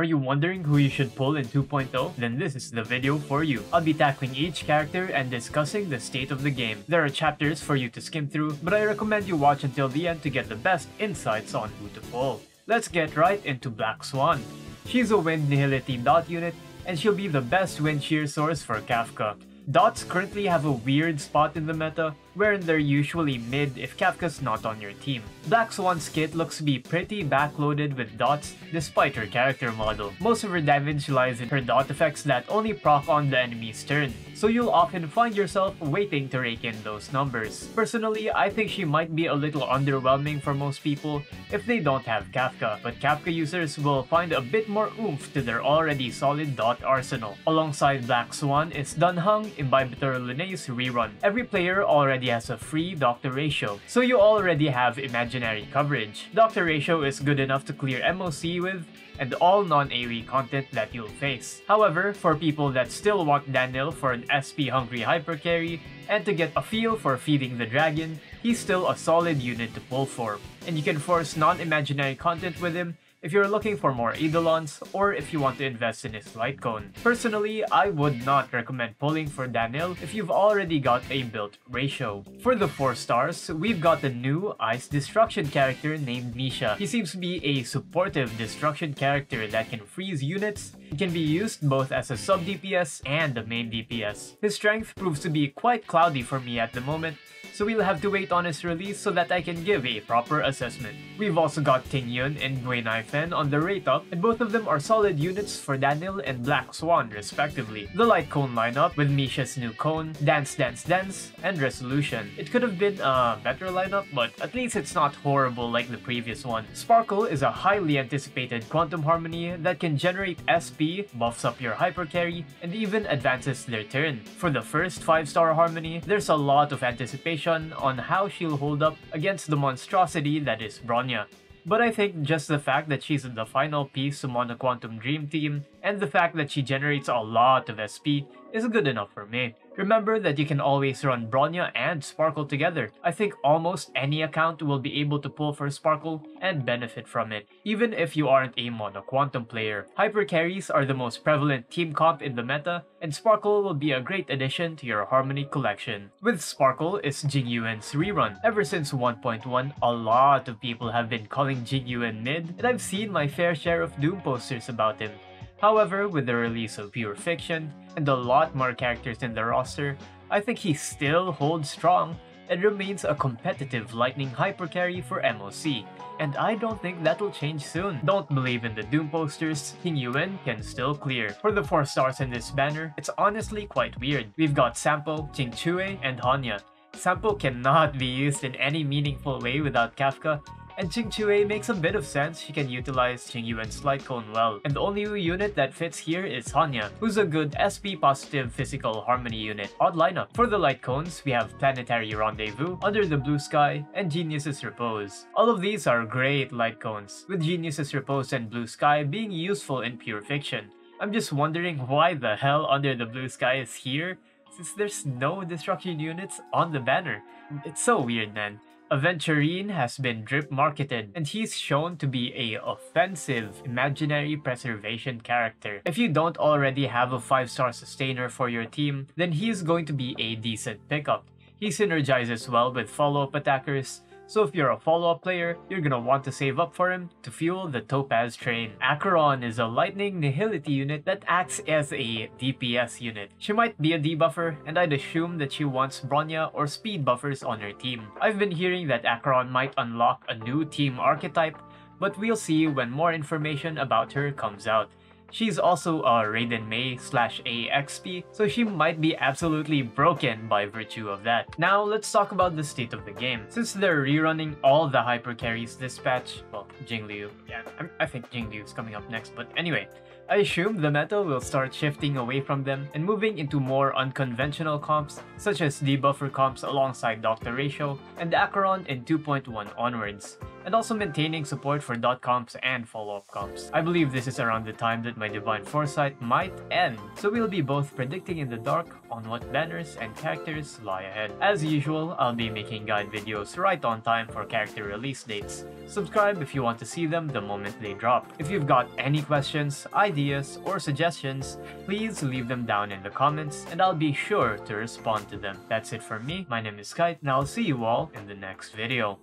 Are you wondering who you should pull in 2.0? Then this is the video for you. I'll be tackling each character and discussing the state of the game. There are chapters for you to skim through, but I recommend you watch until the end to get the best insights on who to pull. Let's get right into Black Swan. She's a Wind Nihility dot unit, and she'll be the best wind shear source for Kafka. Dots currently have a weird spot in the meta, wherein they're usually mid if Kafka's not on your team. Black Swan's kit looks to be pretty backloaded with dots despite her character model. Most of her damage lies in her dot effects that only proc on the enemy's turn, so you'll often find yourself waiting to rake in those numbers. Personally, I think she might be a little underwhelming for most people if they don't have Kafka, but Kafka users will find a bit more oomph to their already solid dot arsenal. Alongside Black Swan is Dunhung, Imbibitor Lunae's rerun. Every player already has a free Doctor Ratio, so you already have imaginary coverage. Doctor Ratio is good enough to clear MOC with, and all non-AoE content that you'll face. However, for people that still want Daniel for an SP-hungry hypercarry, and to get a feel for feeding the dragon, he's still a solid unit to pull for, and you can force non-imaginary content with him if you're looking for more Eidolons or if you want to invest in his Light Cone. Personally, I would not recommend pulling for Daniel if you've already got a built ratio. For the 4 stars, we've got the new Ice Destruction character named Misha. He seems to be a supportive destruction character that can freeze units. He can be used both as a sub DPS and a main DPS. His strength proves to be quite cloudy for me at the moment, so we'll have to wait on his release so that I can give a proper assessment. We've also got Ting Yun and Guinai Fen on the rate up, and both of them are solid units for Daniel and Black Swan respectively. The Light Cone lineup with Misha's new cone, Dance Dance Dance, and Resolution. It could have been a better lineup, but at least it's not horrible like the previous one. Sparkle is a highly anticipated Quantum Harmony that can generate SP, buffs up your hypercarry, and even advances their turn. For the first 5-star Harmony, there's a lot of anticipation on how she'll hold up against the monstrosity that is Bronya. But I think just the fact that she's the final piece to Mono Quantum Dream Team, and the fact that she generates a lot of SP, is good enough for me. Remember that you can always run Bronya and Sparkle together. I think almost any account will be able to pull for Sparkle and benefit from it, even if you aren't a Mono Quantum player. Hyper carries are the most prevalent team comp in the meta, and Sparkle will be a great addition to your Harmony collection. With Sparkle is Jingyuen's rerun. Ever since 1.1, a lot of people have been calling Jingyuen mid, and I've seen my fair share of Doom posters about him. However, with the release of Pure Fiction and a lot more characters in the roster, I think he still holds strong and remains a competitive lightning hypercarry for MOC, and I don't think that'll change soon. Don't believe in the Doom posters, Ting Yuen can still clear. For the 4 stars in this banner, it's honestly quite weird. We've got Sampo, Qingque, and Hanya. Sampo cannot be used in any meaningful way without Kafka, and Qingque makes a bit of sense. She can utilize Qingyuen's Light Cone well. And the only unit that fits here is Hanya, who's a good SP positive physical harmony unit. Odd lineup. For the Light Cones, we have Planetary Rendezvous, Under the Blue Sky, and Genius's Repose. All of these are great Light Cones, with Genius's Repose and Blue Sky being useful in Pure Fiction. I'm just wondering why the hell Under the Blue Sky is here, since there's no destruction units on the banner. It's so weird, man. Aventurine has been drip marketed, and he's shown to be a offensive imaginary preservation character. If you don't already have a 5-star sustainer for your team, then he's going to be a decent pickup. He synergizes well with follow-up attackers, so if you're a follow-up player, you're gonna want to save up for him to fuel the Topaz train. Acheron is a lightning nihility unit that acts as a DPS unit. She might be a debuffer, and I'd assume that she wants Bronya or speed buffers on her team. I've been hearing that Acheron might unlock a new team archetype, but we'll see when more information about her comes out. She's also a Raiden Mei /AXP, so she might be absolutely broken by virtue of that. Now let's talk about the state of the game. Since they're rerunning all the hyper carries this patch, well, Jingliu, yeah, I think Jingliu is coming up next, but anyway, I assume the meta will start shifting away from them and moving into more unconventional comps, such as debuffer comps alongside Doctor Ratio and Acheron in 2.1 onwards. and also maintaining support for dot comps and follow-up comps. I believe this is around the time that my Divine Foresight might end, so we'll be both predicting in the dark on what banners and characters lie ahead. As usual, I'll be making guide videos right on time for character release dates. Subscribe if you want to see them the moment they drop. If you've got any questions, ideas, or suggestions, please leave them down in the comments and I'll be sure to respond to them. That's it from me. My name is Kite and I'll see you all in the next video.